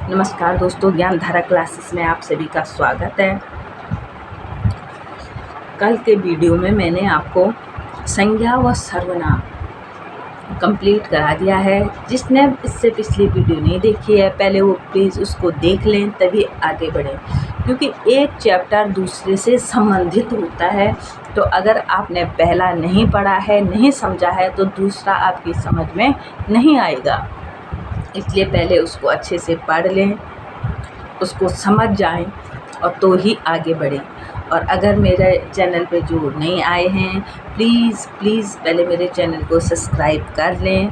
नमस्कार दोस्तों, ज्ञान धारा क्लासेस में आप सभी का स्वागत है। कल के वीडियो में मैंने आपको संज्ञा व सर्वनाम कंप्लीट करा दिया है। जिसने इससे पिछली वीडियो नहीं देखी है, पहले वो प्लीज़ उसको देख लें, तभी आगे बढ़ें, क्योंकि एक चैप्टर दूसरे से संबंधित होता है। तो अगर आपने पहला नहीं पढ़ा है, नहीं समझा है, तो दूसरा आपकी समझ में नहीं आएगा। इसलिए पहले उसको अच्छे से पढ़ लें, उसको समझ जाएं और तो ही आगे बढ़ें। और अगर मेरे चैनल पे जो नए आए हैं, प्लीज़ पहले मेरे चैनल को सब्सक्राइब कर लें,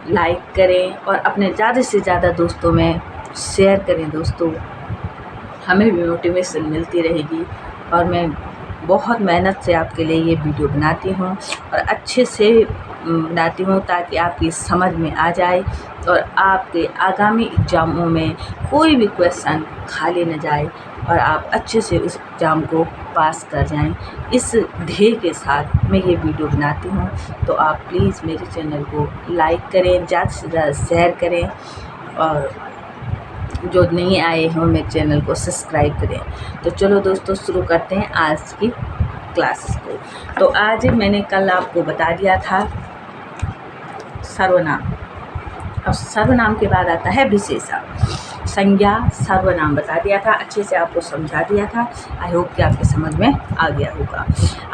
लाइक करें और अपने ज़्यादा से ज़्यादा दोस्तों में शेयर करें। दोस्तों, हमें भी मोटिवेशन मिलती रहेगी और मैं बहुत मेहनत से आपके लिए ये वीडियो बनाती हूँ और अच्छे से बनाती हूँ ताकि आपकी समझ में आ जाए और आपके आगामी एग्ज़ामों में कोई भी क्वेश्चन खाली न जाए और आप अच्छे से उस एग्ज़ाम को पास कर जाएं। इस ध्येय के साथ मैं ये वीडियो बनाती हूँ। तो आप प्लीज़ मेरे चैनल को लाइक करें, ज़्यादा से ज़्यादा शेयर करें और जो नहीं आए हों मेरे चैनल को सब्सक्राइब करें। तो चलो दोस्तों, शुरू करते हैं आज की क्लास को। तो आज मैंने कल आपको बता दिया था सर्वनाम। अब सर्वनाम के बाद आता है विशेषण। संज्ञा सर्वनाम बता दिया था, अच्छे से आपको समझा दिया था। आई होप कि आपके समझ में आ गया होगा।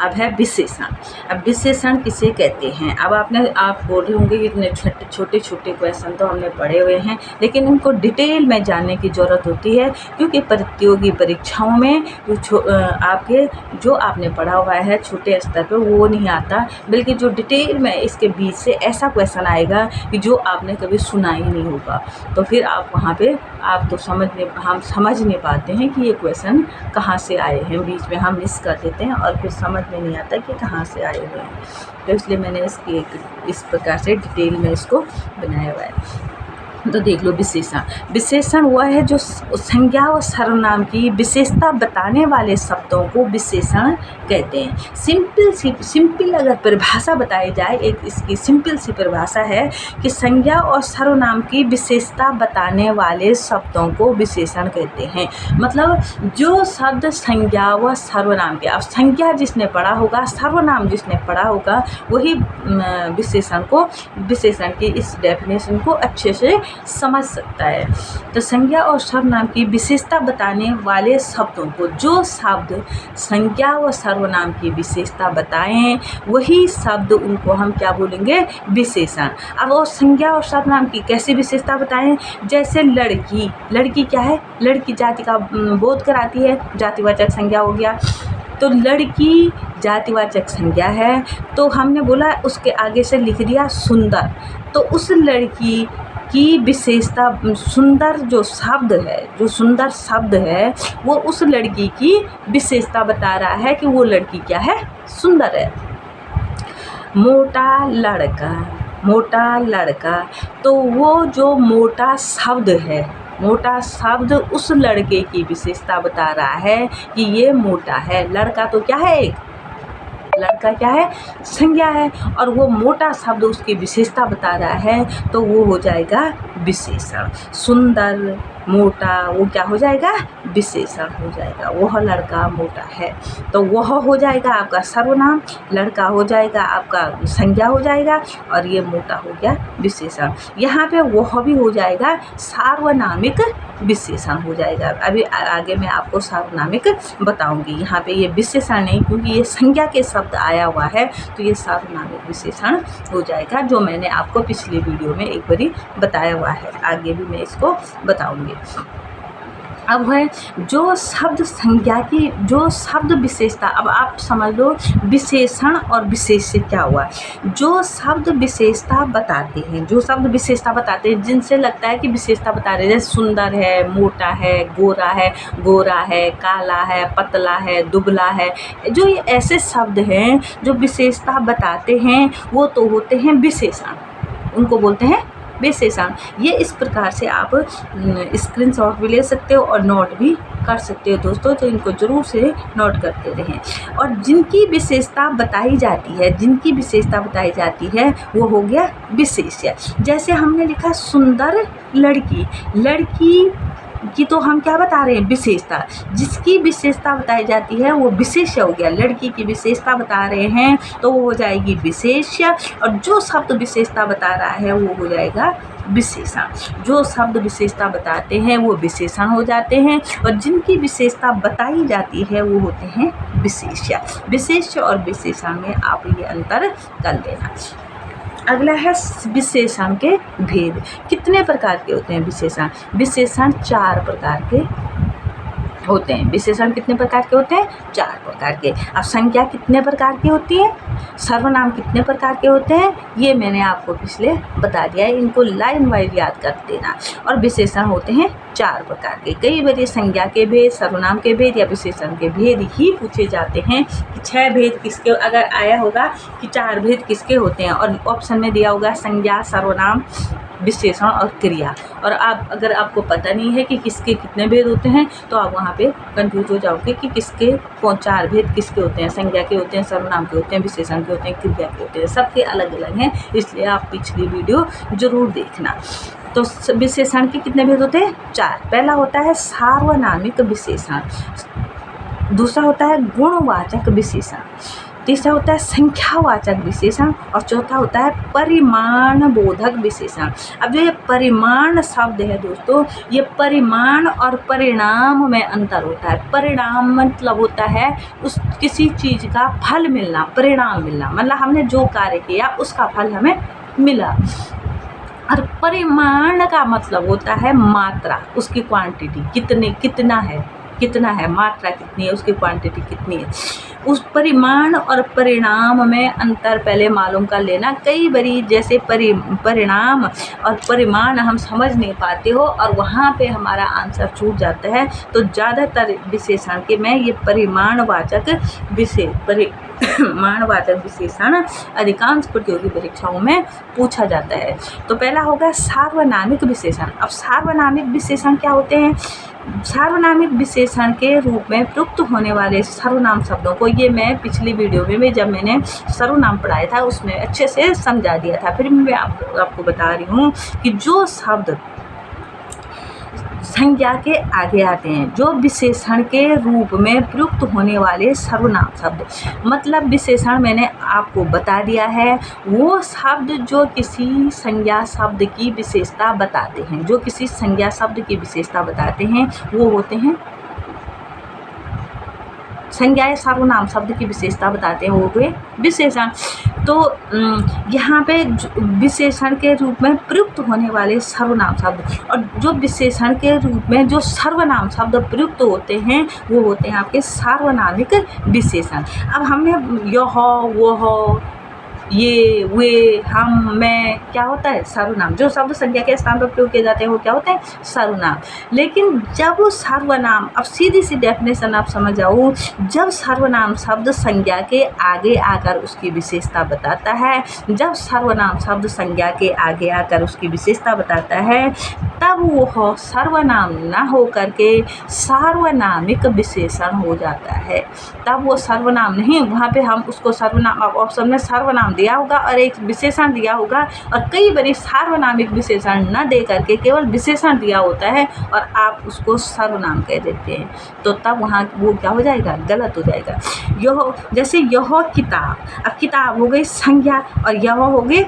अब है विशेषण। अब विशेषण किसे कहते हैं? अब आप बोल रहे होंगे कि इतने छोटे छोटे क्वेश्चन तो हमने पढ़े हुए हैं, लेकिन उनको डिटेल में जानने की ज़रूरत होती है, क्योंकि प्रतियोगी परीक्षाओं में आपके जो आपने पढ़ा हुआ है छोटे स्तर पर वो नहीं आता, बल्कि जो डिटेल में इसके बीच से ऐसा क्वेश्चन आएगा कि जो आपने कभी सुना ही नहीं होगा। तो फिर आप वहाँ पे हम समझ नहीं पाते हैं कि ये क्वेश्चन कहाँ से आए हैं। बीच में हम मिस कर देते हैं और फिर समझ में नहीं आता कि कहाँ से आए हुए हैं। तो इसलिए मैंने इस प्रकार से डिटेल में इसको बनाया हुआ है। तो देख लो, विशेषण वह है जो संज्ञा और सर्वनाम की विशेषता बताने वाले शब्दों को विशेषण कहते हैं। सिंपल अगर परिभाषा बताई जाए, एक इसकी सिंपल सी परिभाषा है कि संज्ञा और सर्वनाम की विशेषता बताने वाले शब्दों को विशेषण कहते हैं। मतलब जो शब्द संज्ञा व सर्वनाम के, अब संज्ञा जिसने पढ़ा होगा, सर्वनाम जिसने पढ़ा होगा, वही विशेषण की इस डेफिनेशन को अच्छे से समझ सकता है। तो संज्ञा और सर्वनाम की विशेषता बताने वाले शब्दों को, जो शब्द संज्ञा व सर्वनाम की विशेषता बताएं, वही शब्द उनको हम क्या बोलेंगे? विशेषण। अब वो संज्ञा और सर्वनाम की कैसी विशेषता बताएं? जैसे लड़की क्या है? लड़की जाति का बोध कराती है, जातिवाचक संज्ञा हो गया। तो लड़की जातिवाचक संज्ञा है, तो हमने बोला उसके आगे से लिख दिया सुंदर। तो उस लड़की की विशेषता, सुंदर जो सुंदर शब्द है, वो उस लड़की की विशेषता बता रहा है कि वो लड़की क्या है? सुंदर है। मोटा लड़का, तो वो जो मोटा शब्द है, मोटा शब्द उस लड़के की विशेषता बता रहा है कि ये मोटा है। लड़का तो क्या है? लड़का क्या है? संज्ञा है, और वो मोटा शब्द उसकी विशेषता बता रहा है, तो वो हो जाएगा विशेषण। सुंदर, मोटा, वो क्या हो जाएगा? विशेषण हो जाएगा। वह लड़का मोटा है, तो वह हो जाएगा आपका सर्वनाम, लड़का हो जाएगा आपका संज्ञा हो जाएगा, और ये मोटा हो गया विशेषण। यहाँ पे वह भी हो जाएगा सार्वनामिक विशेषण हो जाएगा। अभी आगे मैं आपको सार्वनामिक बताऊंगी। यहाँ पे ये विशेषण नहीं, क्योंकि ये संज्ञा के शब्द आया हुआ है, तो ये सार्वनामिक विशेषण हो जाएगा, जो मैंने आपको पिछली वीडियो में एक बारी बताया हुआ है। आगे भी मैं इसको बताऊंगी। अब है जो शब्द संज्ञा की, जो शब्द विशेषता। अब आप समझ लो विशेषण और विशेष से क्या हुआ। जो शब्द विशेषता बताते हैं, जिनसे लगता है कि विशेषता बता रहे हैं, जैसे सुंदर है, मोटा है, गोरा है, काला है, पतला है, दुबला है, जो ये ऐसे शब्द हैं जो विशेषता बताते हैं, वो तो होते हैं विशेषण, उनको बोलते हैं विशेषण। ये इस प्रकार से आप स्क्रीनशॉट भी ले सकते हो और नोट भी कर सकते हो दोस्तों, तो इनको ज़रूर से नोट करते रहें। और जिनकी विशेषता बताई जाती है वो हो गया विशेष्य। जैसे हमने लिखा सुंदर लड़की, की तो हम क्या बता रहे हैं, विशेषता। जिसकी विशेषता बताई जाती है वो विशेष्य हो गया। लड़की की विशेषता बता रहे हैं तो वो हो जाएगी विशेष्य, और जो शब्द विशेषता बता रहा है वो हो जाएगा विशेषण। जो शब्द विशेषता बताते हैं वो विशेषण हो जाते हैं, और जिनकी विशेषता बताई जाती है वो होते हैं विशेष्य। विशेष्य और विशेषण में आप ये अंतर कर लेना। अगला है विशेषण के भेद। कितने प्रकार के होते हैं विशेषण? विशेषण 4 प्रकार के होते हैं। विशेषण कितने प्रकार के होते हैं? 4 प्रकार के। अब संज्ञा कितने प्रकार की होती है, सर्वनाम कितने प्रकार के होते हैं, ये मैंने आपको पिछले बता दिया है। इनको लाइन वाइज याद कर देना। और विशेषण होते हैं 4 प्रकार के। कई बार संज्ञा के भेद, सर्वनाम के भेद या विशेषण के भेद ही पूछे जाते हैं कि 6 भेद किसके, अगर आया होगा कि 4 भेद किसके होते हैं, और ऑप्शन में दिया होगा संज्ञा, सर्वनाम, विशेषण और क्रिया, और आप अगर आपको पता नहीं है कि किसके कितने भेद होते हैं तो आप वहाँ पे कंफ्यूज हो जाओगे कि किसके 4 भेद किसके होते हैं। संज्ञा के होते हैं, सर्वनाम के होते हैं, विशेषण के होते हैं, क्रिया के होते हैं। सबके अलग अलग हैं, इसलिए आप पिछली वीडियो ज़रूर देखना। तो विशेषण के कितने भेद होते हैं? 4। पहला होता है सार्वनामिक विशेषण, दूसरा होता है गुणवाचक विशेषण, तीसरा होता है संख्यावाचक विशेषण, और चौथा होता है परिमाण बोधक विशेषण। अब जो ये परिमाण शब्द है दोस्तों, ये परिमाण और परिणाम में अंतर होता है। परिणाम मतलब होता है उस किसी चीज़ का फल मिलना, परिणाम मिलना, मतलब हमने जो कार्य किया उसका फल हमें मिला। और परिमाण का मतलब होता है मात्रा, उसकी क्वांटिटी, कितना है, मात्रा कितनी है, उसकी क्वांटिटी कितनी है। उस परिमाण और परिणाम में अंतर पहले मालूम कर लेना। कई बारी जैसे परिणाम और परिमाण हम समझ नहीं पाते हो और वहाँ पे हमारा आंसर छूट जाता है, तो ज़्यादातर विशेषण के में ये परिमाणवाचक विशेषण अधिकांश प्रतियोगी परीक्षाओं में पूछा जाता है। तो पहला होगा सार्वनामिक विशेषण। अब सार्वनामिक विशेषण क्या होते हैं? सार्वनामिक विशेषण के रूप में प्रयुक्त होने वाले सर्वनाम शब्दों को, ये मैं पिछली वीडियो में जब मैंने सर्वनाम पढ़ाया था उसमें अच्छे से समझा दिया था, फिर मैं आपको बता रही हूँ कि जो शब्द संज्ञा के आगे आते हैं, जो विशेषण के रूप में प्रयुक्त होने वाले सर्वनाम शब्द, मतलब विशेषण मैंने आपको बता दिया है, वो शब्द जो किसी संज्ञा शब्द की विशेषता बताते हैं, जो किसी संज्ञा शब्द की विशेषता बताते हैं वो होते हैं संज्ञाएं। सर्वनाम शब्द की विशेषता बताते हैं वो हुए विशेषण। तो यहाँ पे विशेषण के रूप में प्रयुक्त होने वाले सर्वनाम शब्द, और जो विशेषण के रूप में जो सर्वनाम शब्द प्रयुक्त होते हैं वो होते हैं आपके सार्वनामिक विशेषण। अब हमने यह, वह, ये, वे, हम, मैं, क्या होता है? सर्वनाम। जो शब्द संज्ञा के स्थान पर प्रयोग किए जाते हैं वो क्या होते हैं? सर्वनाम। लेकिन जब सर्वनाम, अब सीधी सी डेफिनेशन आप समझ जाओ, जब सर्वनाम शब्द संज्ञा के आगे आकर उसकी विशेषता बताता है, जब सर्वनाम शब्द संज्ञा के आगे आकर उसकी विशेषता बताता है, तब वो सर्वनाम न हो करके सार्वनामिक विशेषण हो जाता है। तब वो सर्वनाम नहीं, वहाँ पे हम उसको सर्वनाम, ऑप्शन में सर्वनाम दिया होगा और एक विशेषण दिया होगा, और कई बार सार्वनामिक विशेषण न दे करके केवल विशेषण दिया होता है और आप उसको सर्वनाम कह देते हैं, तो तब वहाँ वो क्या हो जाएगा? गलत हो जाएगा। यह, जैसे यह किताब, अब किताब हो गई संज्ञा और यह हो गई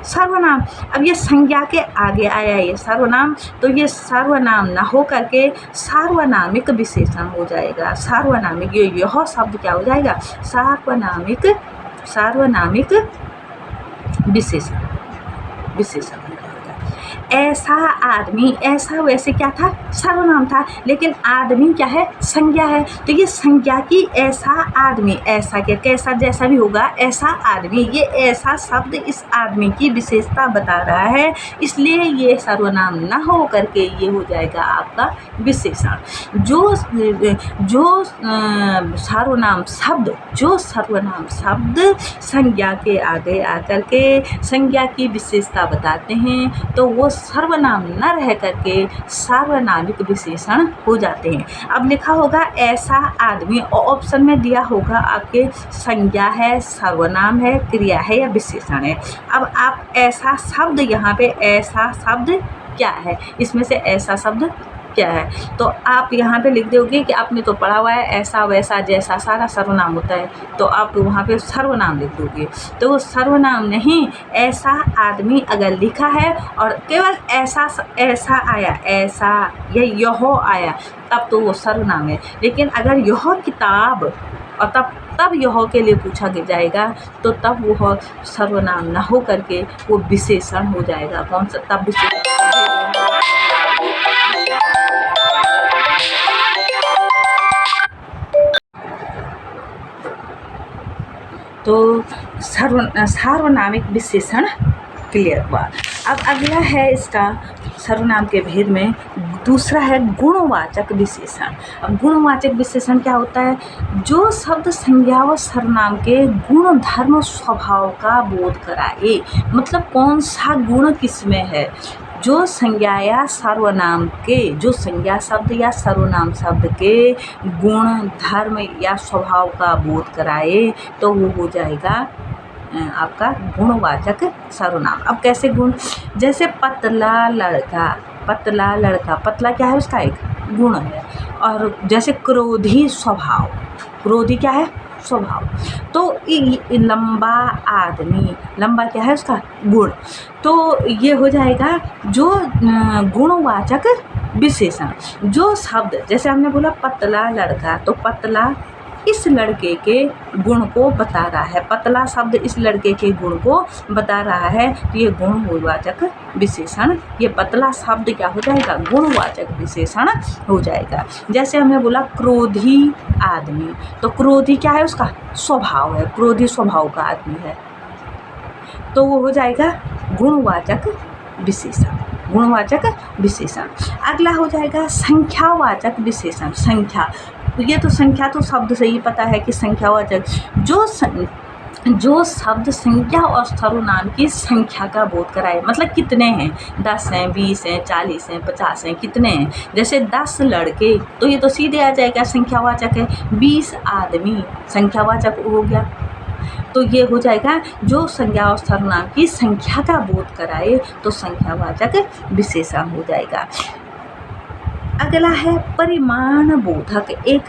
सर्वनाम। अब ये संज्ञा के आगे आया ये सर्वनाम, तो ये सर्वनाम ना हो करके सार्वनामिक विशेषण हो जाएगा। सार्वनामिक, यह शब्द क्या हो जाएगा? सार्वनामिक विशेषण हो जाएगा। ऐसा आदमी, ऐसा वैसे क्या था? सर्वनाम था, लेकिन आदमी क्या है? संज्ञा है। तो ये संज्ञा की ऐसा आदमी, ऐसा क्या, कैसा, जैसा भी होगा, ऐसा आदमी, ये ऐसा शब्द इस आदमी की विशेषता बता रहा है, इसलिए ये सर्वनाम ना हो करके ये हो जाएगा आपका विशेषण। जो सर्वनाम शब्द संज्ञा के आगे आकर के संज्ञा की विशेषता बताते हैं तो वो सर्वनाम न रह करके सार्वनामिक विशेषण हो जाते हैं। अब लिखा होगा ऐसा आदमी, और ऑप्शन में दिया होगा आपके संज्ञा है, सर्वनाम है, क्रिया है या विशेषण है। अब आप ऐसा शब्द, यहाँ पे ऐसा शब्द क्या है? इसमें से ऐसा शब्द क्या है। तो आप यहाँ पे लिख दोगे कि आपने तो पढ़ा हुआ है ऐसा वैसा जैसा, सारा सर्वनाम होता है, तो आप वहाँ पे सर्वनाम लिख दोगे। तो वो सर्वनाम नहीं, ऐसा आदमी अगर लिखा है और केवल ऐसा ऐसा आया, ऐसा या यह आया, तब तो वो सर्वनाम है। लेकिन अगर यह किताब और तब यह के लिए पूछा जाएगा, तो तब वह सर्वनाम ना हो करके वो विशेषण हो जाएगा। कौन सा? तब विशेषण। तो सार्वनामिक विशेषण क्लियर हुआ। अब अगला है इसका सर्वनाम के भेद में दूसरा है गुणवाचक विशेषण। अब गुणवाचक विशेषण क्या होता है? जो शब्द संज्ञा व सर्वनाम के गुण धर्म स्वभाव का बोध कराए। मतलब कौन सा गुण किसमें है? जो संज्ञा या सर्वनाम के, जो संज्ञा शब्द या सर्वनाम शब्द के गुण धर्म या स्वभाव का बोध कराए, तो वो हो जाएगा आपका गुणवाचक सर्वनाम। अब कैसे गुण? जैसे पतला लड़का, पतला लड़का, पतला क्या है? उसका एक गुण है। और जैसे क्रोधी स्वभाव, क्रोधी क्या है? स्वभाव। तो लंबा आदमी, लंबा क्या है? उसका गुण। तो ये हो जाएगा जो गुणवाचक विशेषण। जो शब्द, जैसे हमने बोला पतला लड़का, तो पतला इस लड़के के गुण को बता रहा है, पतला शब्द इस लड़के के गुण को बता रहा है, तो ये गुणवाचक विशेषण, ये पतला शब्द क्या हो जाएगा? गुणवाचक विशेषण हो जाएगा। जैसे हमने बोला क्रोधी आदमी, तो क्रोधी क्या है? उसका स्वभाव है, क्रोधी स्वभाव का आदमी है, तो वो हो जाएगा गुणवाचक विशेषण, गुणवाचक विशेषण। अगला हो जाएगा संख्यावाचक विशेषण। संख्या, ये तो संख्या तो शब्द से ही पता है कि संख्यावाचक, जो शब्द संज्ञा और सर्वनाम की संख्या का बोध कराए। मतलब कितने हैं? 10 हैं, 20 हैं, 40 हैं, 50 हैं, कितने हैं? जैसे 10 लड़के, तो ये तो सीधे आ जाएगा, संख्यावाचक है। 20 आदमी संख्यावाचक हो गया। तो ये हो जाएगा जो संज्ञा और सर्वनाम की संख्या का बोध कराए, तो संख्यावाचक विशेषण हो जाएगा। अगला है परिमाण बोधक। एक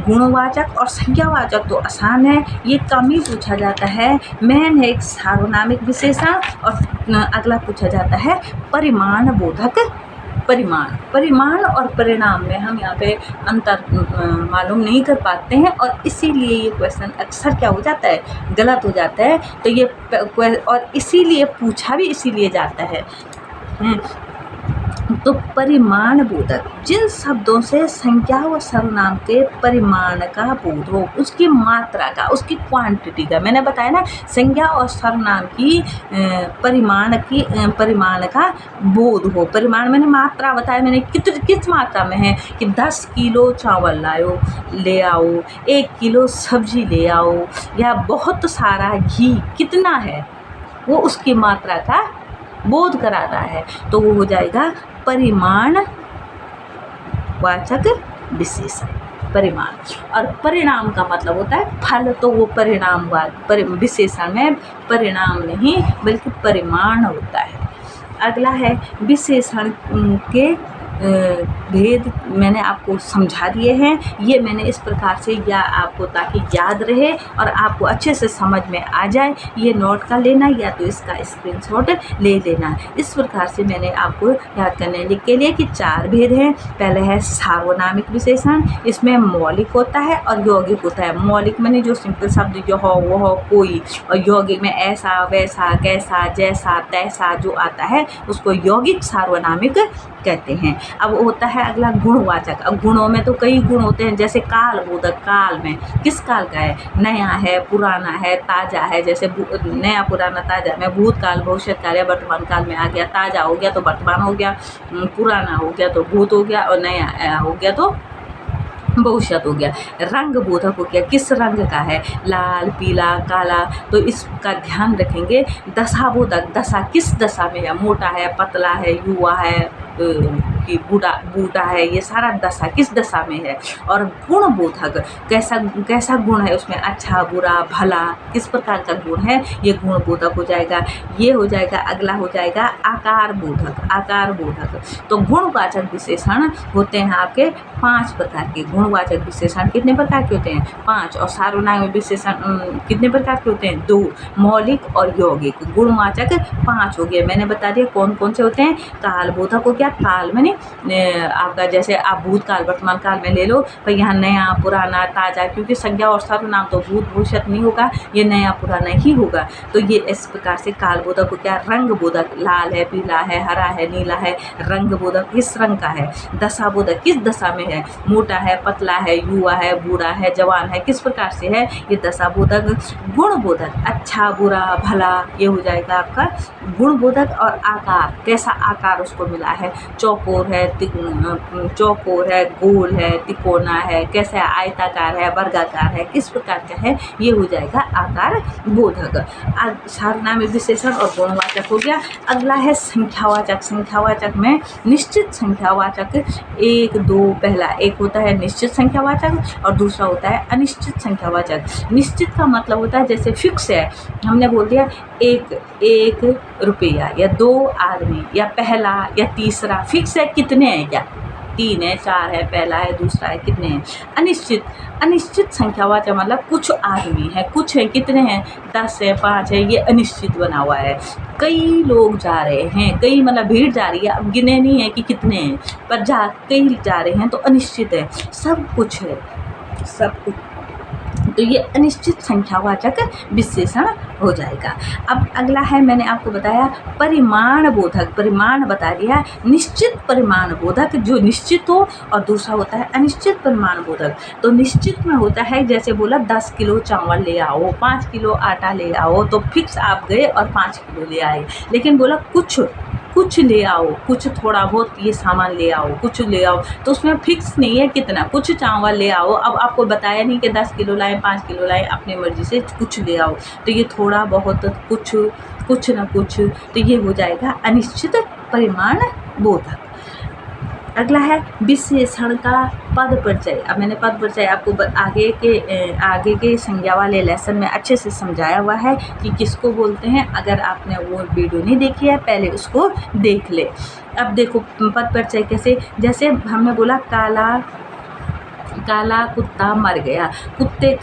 गुणवाचक और संज्ञावाचक तो आसान है, ये कम ही पूछा जाता है। मेन है एक सार्वनामिक विशेषण, और अगला पूछा जाता है परिमाण बोधक। परिमाण और परिणाम में हम यहाँ पे अंतर मालूम नहीं कर पाते हैं, और इसीलिए ये क्वेश्चन अक्सर क्या हो जाता है? गलत हो जाता है। तो ये और इसीलिए पूछा भी इसीलिए जाता है। तो परिमाण बोधक, जिन शब्दों से संज्ञा व सर्वनाम के परिमाण का बोध हो, उसकी मात्रा का, उसकी क्वांटिटी का। मैंने बताया ना, संज्ञा और सर्वनाम की परिमाण का बोध हो। परिमाण मैंने मात्रा बताया, मैंने किस मात्रा में है कि 10 किलो चावल ले आओ, 1 किलो सब्जी ले आओ, या बहुत सारा घी कितना है, वो उसकी मात्रा का बोध करा रहा है। तो वो हो जाएगा परिमाण वाचक विशेषण। परिमाण और परिणाम का मतलब होता है फल, तो वो परिणाम विशेषण में परिणाम नहीं बल्कि परिमाण होता है। अगला है विशेषण के भेद, मैंने आपको समझा दिए हैं। ये मैंने इस प्रकार से या आपको ताकि याद रहे और आपको अच्छे से समझ में आ जाए, ये नोट कर लेना या तो इसका स्क्रीनशॉट ले लेना। इस प्रकार से मैंने आपको याद करने के लिए कि 4 भेद हैं। पहले है सार्वनामिक विशेषण, इसमें मौलिक होता है और यौगिक होता है। मौलिक माने जो सिंपल शब्द जो हो वो हो कोई, और यौगिक में ऐसा वैसा कैसा जैसा तैसा जो आता है उसको यौगिक सार्वनामिक कहते हैं। अब होता है अगला गुणवाचक। अब गुणों में तो कई गुण होते हैं, जैसे काल बोधक। काल में किस काल का है? नया है, पुराना है, ताज़ा है। जैसे नया पुराना ताज़ा में भूतकाल भविष्य काल या वर्तमान काल में आ गया। ताज़ा हो गया तो वर्तमान हो गया, पुराना हो गया तो भूत हो गया, और नया हो गया तो भविष्य हो गया। रंग बोधक हो गया, किस रंग का है? लाल, पीला, काला, तो इसका ध्यान रखेंगे। दशा बोधक, दशा किस दशा में है? मोटा है, पतला है, युवा है, की बूढ़ा बूढ़ा है, ये सारा दशा किस दशा में है। और गुणबोधक कैसा कैसा गुण है उसमें, अच्छा बुरा भला किस प्रकार का गुण है, ये गुणबोधक हो जाएगा। ये हो जाएगा, अगला हो जाएगा आकार बोधक। आकार बोधक तो गुणवाचक विशेषण होते हैं आपके 5 प्रकार के। गुणवाचक विशेषण कितने प्रकार के होते हैं, 5। और सार्वनाम विशेषण कितने प्रकार के होते हैं, 2। मौलिक और यौगिक गुणवाचक 5 हो गए। मैंने बता दिया कौन कौन से होते हैं। काल बोधक हो गया, काल मैंने आपका जैसे आप भूतकाल वर्तमान काल में ले लो, पर यहाँ नया पुराना ताज़ा, क्योंकि संज्ञा और सर्वनाम तो भूत भविष्यत नहीं होगा, ये नया पुराना ही होगा। तो ये इस प्रकार से काल बोधक हो गया। रंग बोधक लाल है, पीला है, हरा है, नीला है। रंग बोधक किस रंग का है। दशा बोधक किस दशा में है, मोटा है, पतला है, युवा है, बूढ़ा है, जवान है, किस प्रकार से है, ये दशा बोधक। गुण बोधक अच्छा बुरा भला, ये हो जाएगा आपका गुण बोधक। और आकार कैसा आकार उसको मिला है, चौकोर है, चौकोर है, गोल है, तिकोना है, कैसा है, आयताकार है, वर्गाकार है, किस प्रकार का है, ये हो जाएगा आकार बोधक। सार्वनाम विशेषण और गुणवाचक हो गया। अगला है संख्यावाचक। संख्यावाचक में निश्चित संख्यावाचक 1 2, पहला एक होता है निश्चित संख्यावाचक और दूसरा होता है अनिश्चित संख्यावाचक। निश्चित का मतलब होता है जैसे फिक्स है, हमने बोल दिया 1 रुपया या 2 आदमी या पहला या तीसरा, फिक्स है कितने हैं, क्या 3 है, 4 है, पहला है, दूसरा है, कितने हैं। अनिश्चित अनिश्चित संख्यावाचक मतलब कुछ आदमी है, कुछ है, कितने हैं, 10 है, 5 है, ये अनिश्चित बना हुआ है। कई लोग जा रहे हैं, कई मतलब भीड़ जा रही है, अब गिने नहीं है कि कितने हैं, पर कई जा रहे हैं तो अनिश्चित है। सब कुछ है, सब कुछ, तो ये अनिश्चित संख्यावाचक विशेषण हो जाएगा। अब अगला है, मैंने आपको बताया परिमाण बोधक। परिमाण बता दिया, निश्चित परिमाण बोधक जो निश्चित हो, और दूसरा होता है अनिश्चित परिमाण बोधक। तो निश्चित में होता है जैसे बोला 10 किलो चावल ले आओ, 5 किलो आटा ले आओ, तो फिक्स आप गए और 5 किलो ले आए। लेकिन बोला कुछ ले आओ, कुछ थोड़ा बहुत ये सामान ले आओ, कुछ ले आओ, तो उसमें फिक्स नहीं है कितना, कुछ चावल ले आओ। अब आपको बताया नहीं कि 10 किलो लाए, 5 किलो लाए, अपनी मर्जी से कुछ ले आओ, तो ये थोड़ा बहुत कुछ ना कुछ, तो ये हो जाएगा अनिश्चित परिमाण बोधक। अगला है विशेषण का पद परिचय। अब मैंने पद परिचय आपको आगे के संज्ञा वाले लेसन में अच्छे से समझाया हुआ है कि किसको बोलते हैं। अगर आपने वो वीडियो नहीं देखी है, पहले उसको देख ले। अब देखो पद परिचय कैसे, जैसे हमने बोला काला कुत्ता मर गया, कुत्ते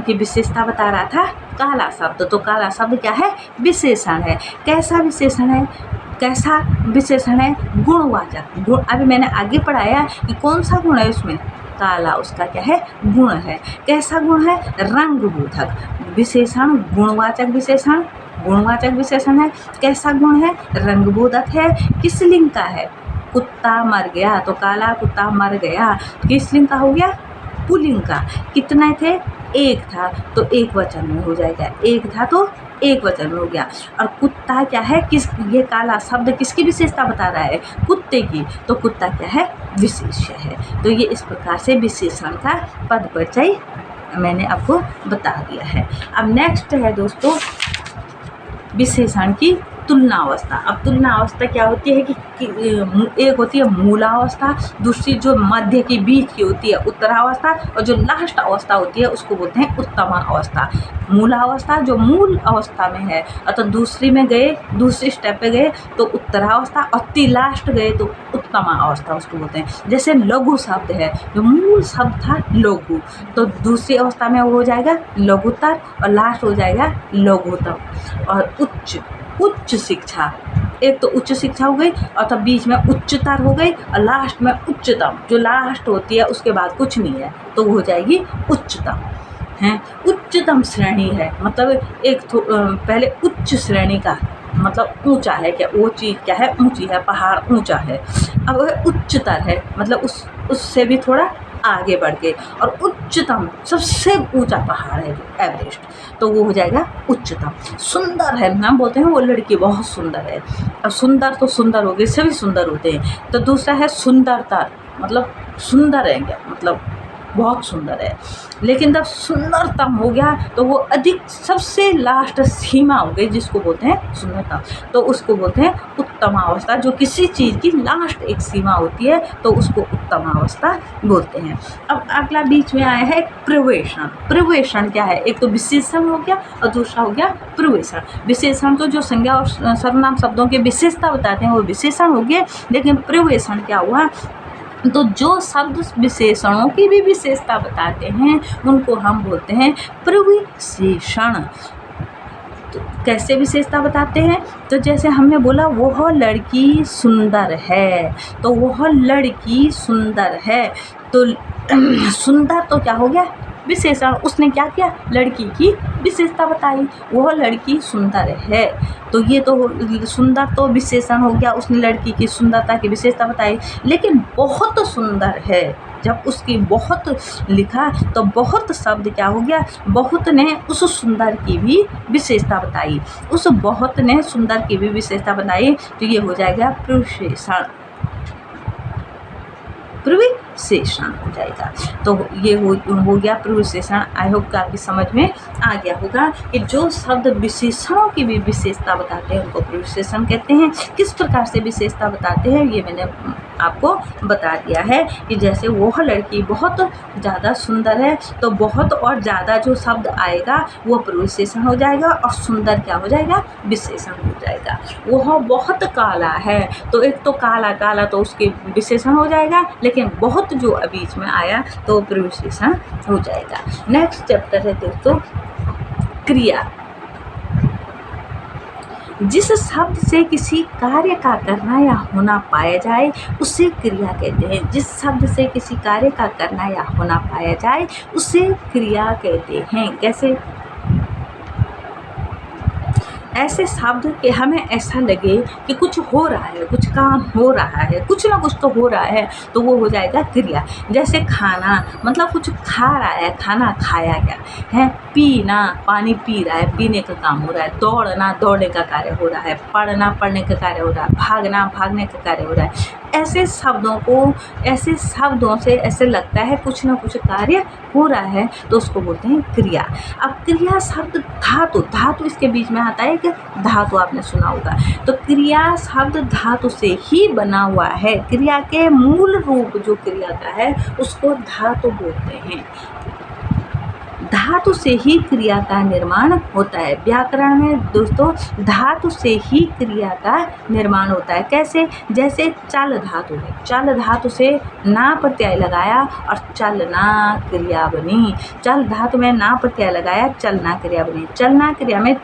की विशेषता बता रहा था काला शब्द, तो काला शब्द क्या है, विशेषण है। कैसा विशेषण है, कैसा विशेषण है, गुणवाचक। गुण अभी मैंने आगे पढ़ाया कि कौन सा गुण है उसमें, काला उसका क्या है, गुण है। कैसा गुण है, रंग बोधक विशेषण, गुणवाचक विशेषण, गुणवाचक विशेषण है। कैसा गुण है, रंग बोधक है। किस लिंग का है, कुत्ता मर गया, तो काला कुत्ता मर गया किस लिंग का हो गया, पुल्लिंग का। कितने थे, एक था, तो एक वचन में हो जाएगा, एक था तो एक वचन में हो गया। और कुत्ता क्या है, ये काला शब्द किसकी विशेषता बता रहा है, कुत्ते की, तो कुत्ता क्या है, विशेष्य है। तो ये इस प्रकार से विशेषण का पद परिचय मैंने आपको बता दिया है। अब नेक्स्ट है दोस्तों विशेषण की तुलनावस्था। अब तुलनावस्था क्या होती है कि एक होती है मूलावस्था, दूसरी जो मध्य की बीच की होती है उत्तरावस्था, और जो लास्ट अवस्था होती है उसको बोलते हैं उत्तमा अवस्था। मूलावस्था जो मूल अवस्था में है, और तो दूसरी में गए, दूसरी स्टेप पे गए तो उत्तरावस्था, और लास्ट गए तो उत्तमा अवस्था उसको बोलते हैं। जैसे लघु शब्द है, जो मूल शब्द था लघु, तो दूसरी अवस्था में वो हो जाएगा लघुतर, और लास्ट हो जाएगा लघुतम। और उच्च शिक्षा, एक तो उच्च शिक्षा हो गई, और तब बीच में उच्चतर हो गई, और लास्ट में उच्चतम, जो लास्ट होती है उसके बाद कुछ नहीं है, तो वो हो जाएगी उच्चतम है। उच्चतम श्रेणी है, मतलब एक पहले उच्च श्रेणी का मतलब ऊंचा है, क्या वो चीज़ क्या है, ऊंची है, पहाड़ ऊंचा है। अब वह उच्चतर है, मतलब उससे भी थोड़ा आगे बढ़ के, और उच्चतम सबसे ऊंचा पहाड़ है एवरेस्ट, तो वो हो जाएगा उच्चतम। सुंदर है, हम बोलते हैं वो लड़की बहुत सुंदर है, और सुंदर तो सुंदर हो गए, सभी सुंदर होते हैं। तो दूसरा है सुंदरतर, मतलब सुंदर है क्या, मतलब बहुत सुंदर है। लेकिन जब सुंदरतम हो गया तो वो अधिक सबसे लास्ट सीमा हो गई, जिसको बोलते हैं सुंदरतम, तो उसको बोलते हैं उत्तमावस्था। जो किसी चीज़ की लास्ट एक सीमा होती है तो उसको उत्तमावस्था बोलते हैं। अब अगला बीच में आया है प्रवेशण। प्रवेशण क्या है? एक तो विशेषण हो गया और दूसरा हो गया प्रवेशण। विशेषण तो जो संज्ञा और सर्वनाम शब्दों की विशेषता बताते हैं वो विशेषण हो गए, लेकिन प्रवेशण क्या हुआ? तो जो शब्द विशेषणों की भी विशेषता बताते हैं उनको हम बोलते हैं प्रविशेषण। तो कैसे विशेषता बताते हैं? तो जैसे हमने बोला वह लड़की सुंदर है, तो वह लड़की सुंदर है, तो सुंदर तो क्या हो गया? विशेषण। उसने क्या किया? लड़की की विशेषता बताई, वह लड़की सुंदर है, तो ये तो सुंदर तो विशेषण हो गया, उसने लड़की की सुंदरता की विशेषता बताई। लेकिन बहुत सुंदर है, जब उसकी बहुत लिखा तो बहुत शब्द क्या हो गया? बहुत ने उस सुंदर की भी विशेषता बताई, उस बहुत ने सुंदर की भी विशेषता बताई, तो ये हो जाएगा प्रविशेषण। प्रविशेषण हो जाएगा। तो ये हो गया प्रविशेषण। आई होप कि आपकी समझ में आ गया होगा कि जो शब्द विशेषणों की भी विशेषता बताते हैं उनको प्रविशेषण कहते हैं। किस प्रकार से विशेषता बताते हैं ये मैंने आपको बता दिया है कि जैसे वह लड़की बहुत ज़्यादा सुंदर है, तो बहुत और ज़्यादा जो शब्द आएगा वो प्रविशेषण हो जाएगा और सुंदर क्या हो जाएगा? विशेषण हो जाएगा। वह बहुत काला है, तो एक तो काला काला तो उसके विशेषण हो जाएगा, लेकिन बहुत जो बीच में आया तो प्रविशेषण हो जाएगा। नेक्स्ट चैप्टर है दोस्तों क्रिया। जिस शब्द से किसी कार्य का करना या होना पाया जाए उसे क्रिया कहते हैं। जिस शब्द से किसी कार्य का करना या होना पाया जाए उसे क्रिया कहते हैं। कैसे? ऐसे शब्द कि हमें ऐसा लगे कि कुछ हो रहा है, कुछ काम हो रहा है, कुछ ना कुछ तो हो रहा है, तो वो हो जाएगा क्रिया। जैसे खाना, मतलब कुछ खा रहा है, खाना खाया गया है। पीना, पानी पी रहा है, पीने का काम हो रहा है। दौड़ना, दौड़ने का कार्य हो रहा है। पढ़ना, पढ़ने का कार्य हो रहा है। भागना, भागने का कार्य हो रहा है। ऐसे शब्दों से ऐसे लगता है कुछ ना कुछ कार्य हो रहा है, तो उसको बोलते हैं क्रिया। अब क्रिया शब्द धातु इसके बीच में आता है कि धातु आपने सुना होगा, तो क्रिया शब्द धातु से ही बना हुआ है। क्रिया के मूल रूप जो क्रिया का है उसको धातु बोलते हैं। धातु से ही क्रिया का निर्माण होता है। व्याकरण में दोस्तों धातु से ही क्रिया का निर्माण होता है। कैसे? जैसे चल धातु है, चल धातु से ना प्रत्यय लगाया और चलना क्रिया बनी। चल धातु में ना प्रत्यय लगाया, चलना क्रिया बनी। चलना क्रिया में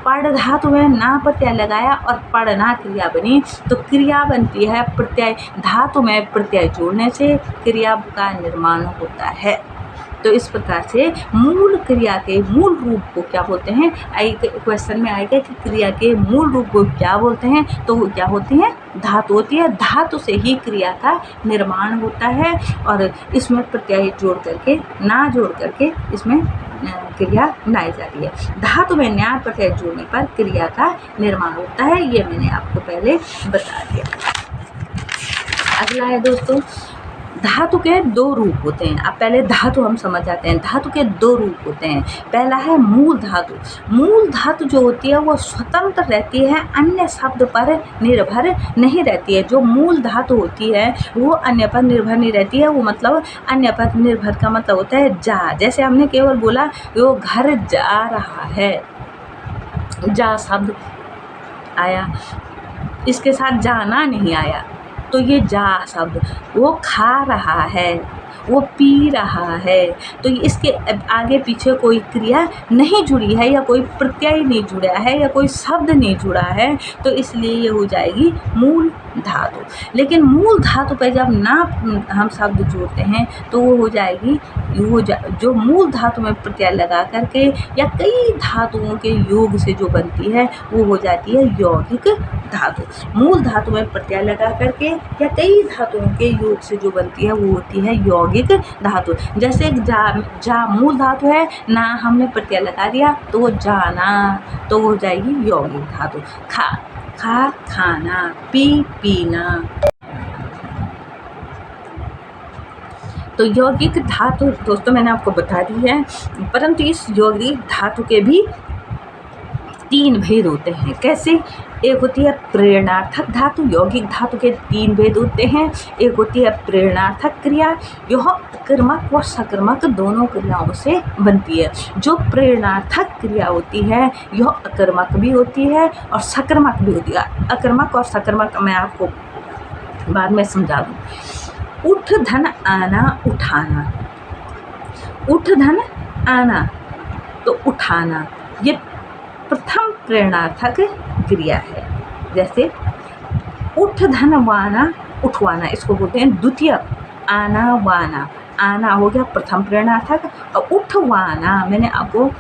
पढ़ धातु में ना प्रत्यय लगाया और पढ़ना क्रिया बनी। तो क्रिया बनती है प्रत्यय, धातु में प्रत्यय जोड़ने से क्रिया का निर्माण होता है। तो इस प्रकार से मूल क्रिया के मूल रूप को क्या बोलते हैं? क्वेश्चन में आएगा कि क्रिया के मूल रूप को क्या बोलते हैं, तो वो क्या होती है? धातु होती है। धातु से ही क्रिया का निर्माण होता है और इसमें प्रत्यय जोड़ करके, ना जोड़ करके इसमें क्रिया बनाई जाती है। धातु में न्याय प्रत्यय जोड़ने पर क्रिया का निर्माण होता है, ये मैंने आपको पहले बता दिया। अगला है दोस्तों धातु के दो रूप होते हैं। अब पहले धातु हम समझ जाते हैं। धातु के दो रूप होते हैं। पहला है मूल धातु। मूल धातु जो होती है वो स्वतंत्र रहती है, अन्य शब्द पर निर्भर नहीं रहती है। जो मूल धातु होती है वो अन्य पर निर्भर नहीं रहती है। वो मतलब अन्य पर निर्भर का मतलब होता है जा। जैसे हमने केवल बोला वो घर जा रहा है, जा शब्द आया, इसके साथ जाना नहीं आया, तो ये जा शब्द। वो खा रहा है, वो पी रहा है, तो इसके आगे पीछे कोई क्रिया नहीं जुड़ी है या कोई प्रत्यय नहीं जुड़ा है या कोई शब्द नहीं जुड़ा है, तो इसलिए ये हो जाएगी मूल धातु। लेकिन मूल धातु पर जब ना हम शब्द जोड़ते हैं तो वो हो जाएगी जो मूल धातु में प्रत्यय लगा करके या कई धातुओं के योग से जो बनती है वो हो जाती है यौगिक धातु। मूल धातु में प्रत्यय लगा करके या कई धातुओं के योग से जो बनती है वो होती है यौगिक धातु। जैसे जा मूल धातु है, ना हमने प्रत्यय लगा दिया तो वो जाना, तो वो हो जाएगी यौगिक धातु। खा खाना, पी पीना। तो यौगिक धातु दोस्तों मैंने आपको बता दी है, परंतु इस यौगिक धातु के भी 3 भेद होते हैं। कैसे? एक होती है प्रेरणार्थक धातु। यौगिक धातु के 3 भेद होते हैं। एक होती है प्रेरणार्थक क्रिया, यह अकर्मक व सकर्मक दोनों क्रियाओं से बनती है। जो प्रेरणार्थक क्रिया होती है यह अकर्मक भी होती है और सकर्मक भी होती है। अकर्मक और सकर्मक मैं आपको बाद में समझा दूँ। उठ धन आना, उठाना। उठ धन आना तो उठाना, ये प्रथम प्रेरणार्थक क्रिया है। जैसे उठ धन वाना, उठवाना, इसको बोलते हैं द्वितीय। आना वाना, आना हो गया प्रथम प्रेरणार्थक, और उठवाना मैंने आपको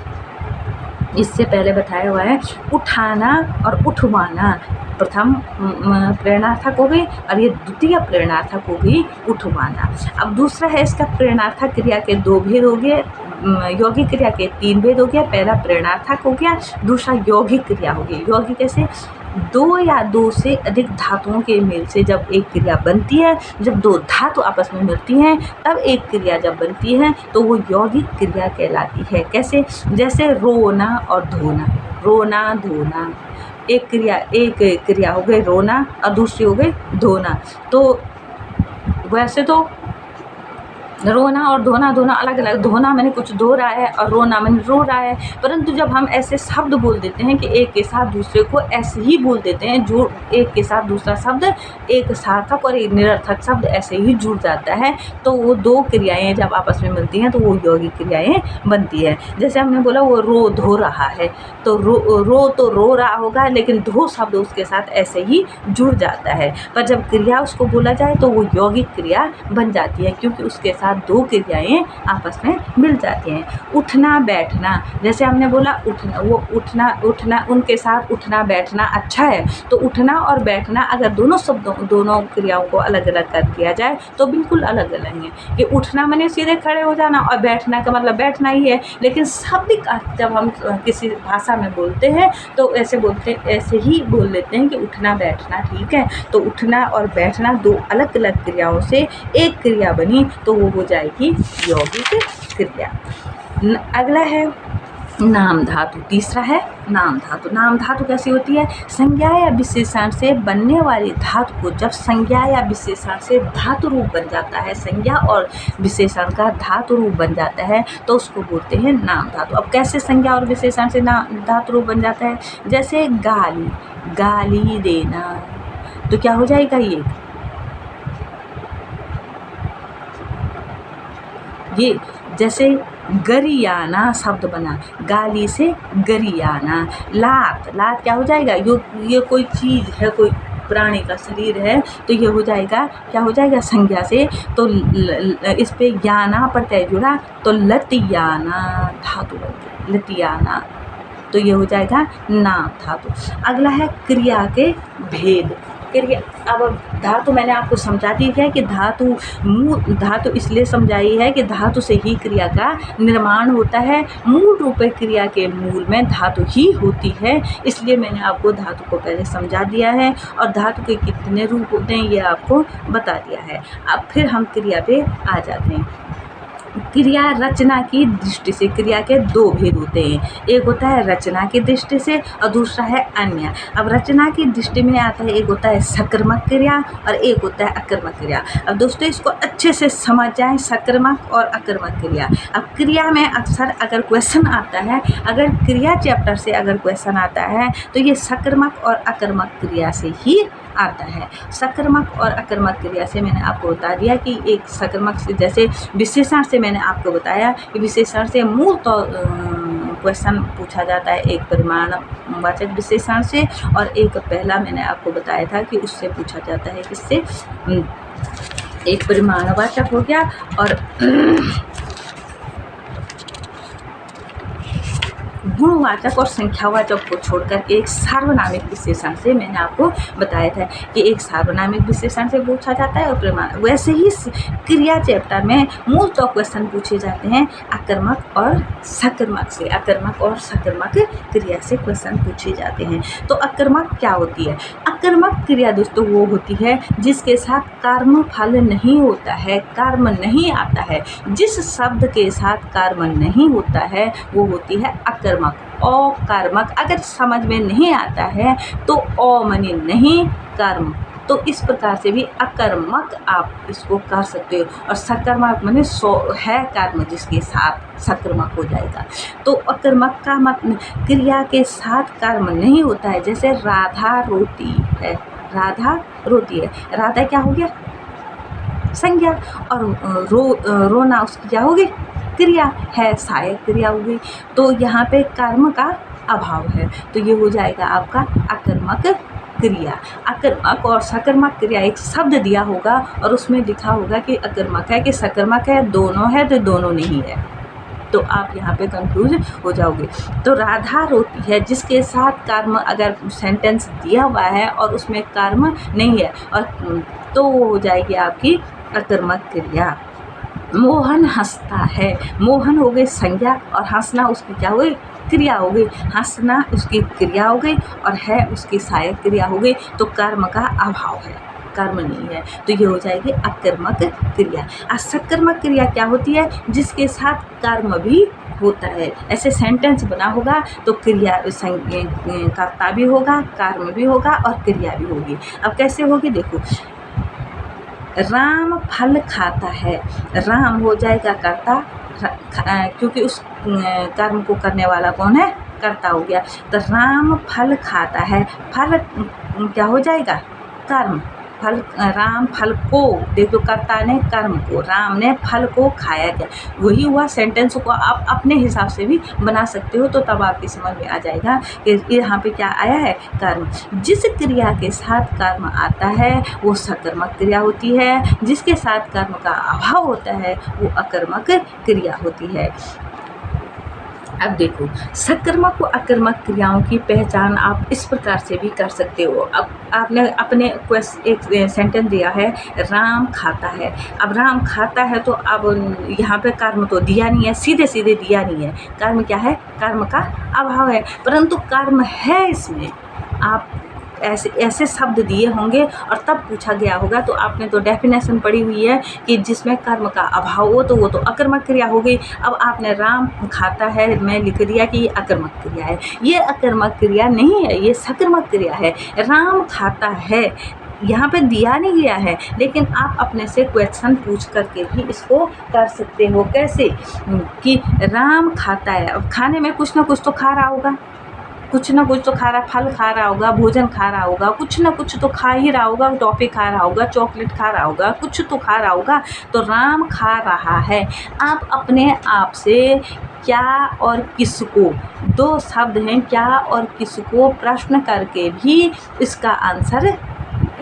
इससे पहले बताया हुआ है। उठाना और उठवाना प्रथम प्रेरणार्थक हो गई और ये द्वितीय प्रेरणार्थक हो गई उठवाना। अब दूसरा है इसका प्रेरणार्थक क्रिया के 2 भेद हो गए, यौगिक क्रिया के 3 भेद हो गया। पहला प्रेरणार्थक हो गया, दूसरा यौगिक क्रिया हो गई। यौगिक कैसे? 2 या 2 से अधिक धातुओं के मेल से जब एक क्रिया बनती है, जब 2 धातु आपस में मिलती हैं तब एक क्रिया जब बनती है तो वो यौगिक क्रिया कहलाती है। कैसे? जैसे रोना और धोना, रोना धोना, एक क्रिया हो गई रोना और दूसरी हो गई धोना। तो वैसे तो रोना और धोना दोनों अलग अलग, धोना मैंने कुछ धो रहा है और रोना मैंने रो रहा है, परंतु जब हम ऐसे शब्द बोल देते हैं कि एक के साथ दूसरे को ऐसे ही बोल देते हैं, जो एक के साथ दूसरा शब्द एक सार्थक और एक निरर्थक शब्द ऐसे ही जुड़ जाता है, तो वो 2 क्रियाएं जब आपस में मिलती हैं तो वो यौगिक क्रियाएं बनती है। जैसे हमने बोला वो रो धो रहा है, तो रो तो रो रहा होगा, लेकिन धो शब्द उसके साथ ऐसे ही जुड़ जाता है, पर जब क्रिया उसको बोला जाए तो वो यौगिक क्रिया बन जाती है, क्योंकि उसके साथ 2 क्रियाएं आपस में मिल जाती हैं। उठना बैठना, जैसे हमने बोला उठना, वो उठना उनके साथ उठना बैठना अच्छा है, तो उठना और बैठना अगर दोनों क्रियाओं को अलग अलग कर दिया जाए तो बिल्कुल अलग अलग है। कि उठना मैंने सीधे खड़े हो जाना और बैठना का मतलब बैठना ही है, लेकिन शाब्दिक अर्थ जब हम किसी भाषा में बोलते हैं तो ऐसे ही बोल लेते हैं कि उठना बैठना, ठीक है। तो उठना और बैठना 2 अलग अलग क्रियाओं से एक क्रिया बनी तो वो हो जाएगी यौगिक क्रिया। अगला है नाम धातु। तीसरा है नाम धातु। नाम धातु कैसी होती है? संज्ञा या विशेषण से बनने वाली धातु को जब संज्ञा या विशेषण से धातु रूप बन जाता है, संज्ञा और विशेषण का धातु रूप बन जाता है तो उसको बोलते हैं नाम धातु। अब कैसे संज्ञा और विशेषण से धातु रूप बन जाता है? जैसे गाली, गाली देना, तो क्या हो जाएगा ये जैसे गरियाना शब्द बना, गाली से गरियाना। लात, लात क्या हो जाएगा? ये कोई चीज़ है, कोई प्राणी का शरीर है, तो ये हो जाएगा, क्या हो जाएगा? संज्ञा से। तो इस पे याना प्रत्यय जुड़ा तो लतियाना धातु बन गया, लतियाना, तो ये हो जाएगा नाम धातु। अगला है क्रिया के भेद। क्रिया, अब धातु मैंने आपको समझा दी है कि धातु इसलिए समझाई है कि धातु से ही क्रिया का निर्माण होता है। मूल रूप में क्रिया के मूल में धातु ही होती है, इसलिए मैंने आपको धातु को पहले समझा दिया है और धातु के कितने रूप होते हैं ये आपको बता दिया है। अब फिर हम क्रिया पे आ जाते हैं। क्रिया रचना की दृष्टि से, क्रिया के 2 भेद होते हैं, एक होता है रचना की दृष्टि से और दूसरा है अन्य। अब रचना की दृष्टि में आता है, एक होता है सकर्मक क्रिया और एक होता है अकर्मक क्रिया। अब दोस्तों इसको अच्छे से समझ जाएं, सकर्मक और अकर्मक क्रिया। अब क्रिया में अक्सर अगर क्वेश्चन आता है, अगर क्रिया चैप्टर से अगर क्वेश्चन आता है तो ये सकर्मक और अकर्मक क्रिया से ही आता है। सकर्मक और अकर्मक क्रिया से मैंने आपको बता दिया कि एक सकर्मक से, जैसे विशेषण से मैंने आपको बताया कि विशेषण से मूल तो क्वेश्चन पूछा जाता है एक परिमाणवाचक विशेषण से, और एक पहला मैंने आपको बताया था कि उससे पूछा जाता है किससे, एक परिमाणवाचक हो गया और नामवाचक और संख्यावाचक को छोड़कर एक सार्वनामिक विशेषण से मैंने आपको बताया था कि एक सार्वनामिक विशेषण से पूछा जाता है और प्रमाण। वैसे ही क्रिया चैप्टर में मोस्ट ऑफ क्वेश्चन पूछे जाते हैं आकर्मक और सकर्मक से, आकर्मक और सकर्मक क्रिया से क्वेश्चन पूछे जाते हैं। तो आकर्मक क्या होती है? आकर्मक क्रिया दोस्तों वो होती है जिसके साथ कर्म फल नहीं होता है, कर्म नहीं आता है। जिस शब्द के साथ कर्म नहीं होता है वो होती है आकर्मक। अकर्मक अगर समझ में नहीं आता है तो अ माने नहीं, कर्म, तो इस प्रकार से भी अकर्मक आप इसको कर सकते हो। और सकर्मक माने है कर्म जिसके साथ सकर्मक हो जाएगा। तो अकर्मक का मतलब क्रिया के साथ कर्म नहीं होता है। जैसे राधा रोती है, राधा रोती है, राधा क्या हो गया? संज्ञा। और रोना उसकी क्या होगी? क्रिया है, सहायक क्रिया हो गई। तो यहाँ पे कर्म का अभाव है तो ये हो जाएगा आपका अकर्मक क्रिया। अकर्मक और सकर्मक क्रिया एक शब्द दिया होगा और उसमें लिखा होगा कि अकर्मक है कि सकर्मक है, दोनों है तो दोनों नहीं है, तो आप यहाँ पे कंफ्यूज हो जाओगे। तो राधा रोती है जिसके साथ कर्म अगर सेंटेंस दिया हुआ है और उसमें कर्म नहीं है और तो वो हो जाएगी आपकी अकर्मक क्रिया। मोहन हंसता है, मोहन हो गई संज्ञा और हंसना उसकी क्या हो गई? क्रिया हो गई। हंसना उसकी क्रिया हो गई और है उसकी सहायक क्रिया हो गई। तो कर्म का अभाव है, कर्म नहीं है, तो ये हो जाएगी अकर्मक क्रिया। असकर्मक क्रिया क्या होती है? जिसके साथ कर्म भी होता है। ऐसे सेंटेंस बना होगा तो क्रिया कर्ता भी होगा, कर्म भी होगा और क्रिया भी होगी। अब कैसे होगी देखो, राम फल खाता है, राम हो जाएगा कर्ता क्योंकि उस कर्म को करने वाला कौन है? कर्ता हो गया। तो राम फल खाता है, फल क्या हो जाएगा? कर्म। फल, राम फल को, देखो कर्ता ने कर्म को, राम ने फल को खाया गया, वही हुआ। सेंटेंस को आप अपने हिसाब से भी बना सकते हो तो तब आपकी समझ में आ जाएगा कि यहाँ पे क्या आया है? कर्म। जिस क्रिया के साथ कर्म आता है वो सकर्मक क्रिया होती है, जिसके साथ कर्म का अभाव होता है वो अकर्मक क्रिया होती है। अब देखो, सकर्मक व अकर्मक क्रियाओं की पहचान आप इस प्रकार से भी कर सकते हो। अब आपने अपने एक सेंटेंस दिया है राम खाता है। अब राम खाता है तो अब यहाँ पे कर्म तो दिया नहीं है, सीधे सीधे दिया नहीं है। कर्म क्या है? कर्म का अभाव है, परंतु कर्म है इसमें। आप ऐसे शब्द दिए होंगे और तब पूछा गया होगा तो आपने तो डेफिनेशन पढ़ी हुई है कि जिसमें कर्म का अभाव हो तो वो तो अकर्मक क्रिया हो गई। अब आपने राम खाता है मैं लिख दिया कि ये अकर्मक क्रिया है, ये अकर्मक क्रिया नहीं है, ये सकर्मक क्रिया है। राम खाता है यहाँ पे दिया नहीं गया है, लेकिन आप अपने से क्वेश्चन पूछ करके भी इसको कर सकते हो। कैसे? कि राम खाता है, अब खाने में कुछ ना कुछ तो खा रहा होगा, कुछ ना कुछ तो खा रहा, फल खा रहा होगा, भोजन खा रहा होगा, कुछ ना कुछ तो खा ही रहा होगा, टॉफ़ी खा रहा होगा, चॉकलेट खा रहा होगा, कुछ तो खा रहा होगा। तो राम खा रहा है। आप अपने आप से क्या और किसको, दो शब्द हैं, क्या और किसको, प्रश्न करके भी इसका आंसर,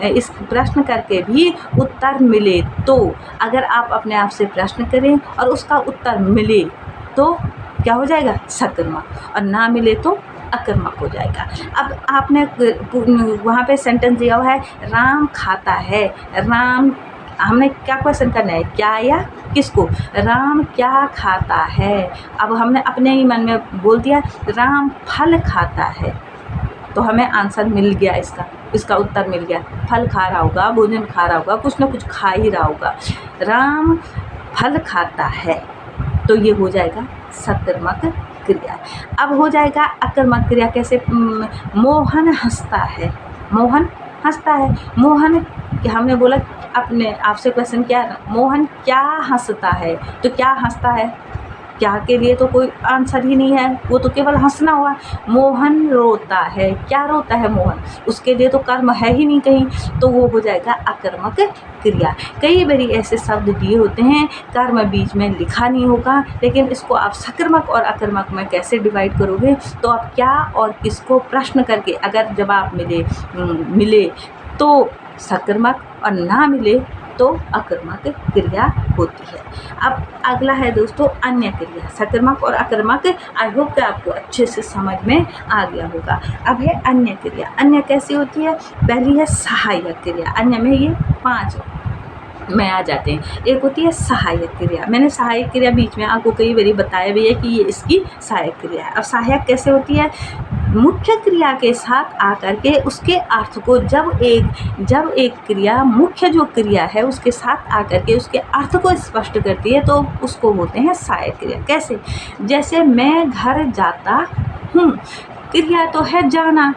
इस प्रश्न करके भी उत्तर मिले तो, अगर आप अपने आप से प्रश्न करें और उसका उत्तर मिले तो क्या हो जाएगा? सकर्मक, और ना मिले तो अकर्मक हो जाएगा। अब आपने वहाँ पे सेंटेंस दिया हुआ है राम खाता है, राम, हमने क्या क्वेश्चन करना है? क्या या किसको? राम क्या खाता है। अब हमने अपने ही मन में बोल दिया राम फल खाता है, तो हमें आंसर मिल गया, इसका उत्तर मिल गया। फल खा रहा होगा, भोजन खा रहा होगा, कुछ ना कुछ खा ही रहा होगा। राम फल खाता है, तो ये हो जाएगा सकर्मक क्रिया। अब हो जाएगा अकर्मक क्रिया। कैसे? मोहन हंसता है, मोहन हंसता है। मोहन, हमने बोला अपने आपसे क्वेश्चन किया मोहन क्या हंसता है, तो क्या हंसता है? क्या के लिए तो कोई आंसर ही नहीं है, वो तो केवल हंसना हुआ। मोहन रोता है, क्या रोता है मोहन? उसके लिए तो कर्म है ही नहीं कहीं, तो वो हो जाएगा अकर्मक क्रिया। कई बारी ऐसे शब्द दिए होते हैं कर्म बीच में लिखा नहीं होगा, लेकिन इसको आप सकर्मक और अकर्मक में कैसे डिवाइड करोगे? तो आप क्या और किसको प्रश्न करके अगर जवाब मिले तो सकर्मक और ना मिले तो अकर्मक क्रिया होती है। अब अगला है दोस्तों अन्य क्रिया, सकर्मक और अकर्मक। आई होप कि आपको अच्छे से समझ में आ गया होगा। अब है अन्य क्रिया। अन्य कैसी होती है? पहली है सहायक क्रिया। अन्य में ये 5 में आ जाते हैं। एक होती है सहायक क्रिया। मैंने सहायक क्रिया बीच में आपको कई बार बताया भी है कि ये इसकी सहायक क्रिया है। अब सहायक कैसे होती है? मुख्य क्रिया के साथ आकर के उसके अर्थ को जब एक क्रिया मुख्य जो क्रिया है उसके साथ आकर के उसके अर्थ को स्पष्ट करती है तो उसको बोलते हैं सहायक क्रिया। कैसे? जैसे मैं घर जाता हूँ, क्रिया तो है जाना,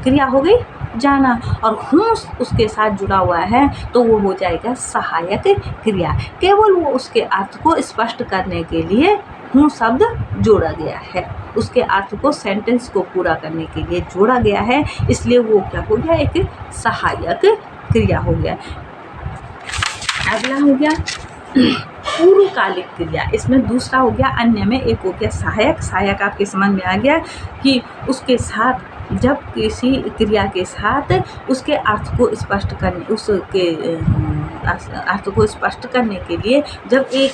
क्रिया हो गई जाना, और हूँ उसके साथ जुड़ा हुआ है तो वो हो जाएगा सहायक क्रिया। केवल वो उसके अर्थ को स्पष्ट करने के लिए हूँ शब्द जोड़ा गया है, उसके अर्थ को सेंटेंस को पूरा करने के लिए जोड़ा गया है, इसलिए वो क्या हो गया? एक सहायक क्रिया हो गया। अगला हो गया पूर्वकालिक क्रिया। इसमें दूसरा हो गया अन्य में, एक हो गया सहायक। सहायक आपके समझ में आ गया कि उसके साथ जब किसी क्रिया के साथ उसके अर्थ को स्पष्ट करने उसके अर्थ को स्पष्ट करने के लिए जब एक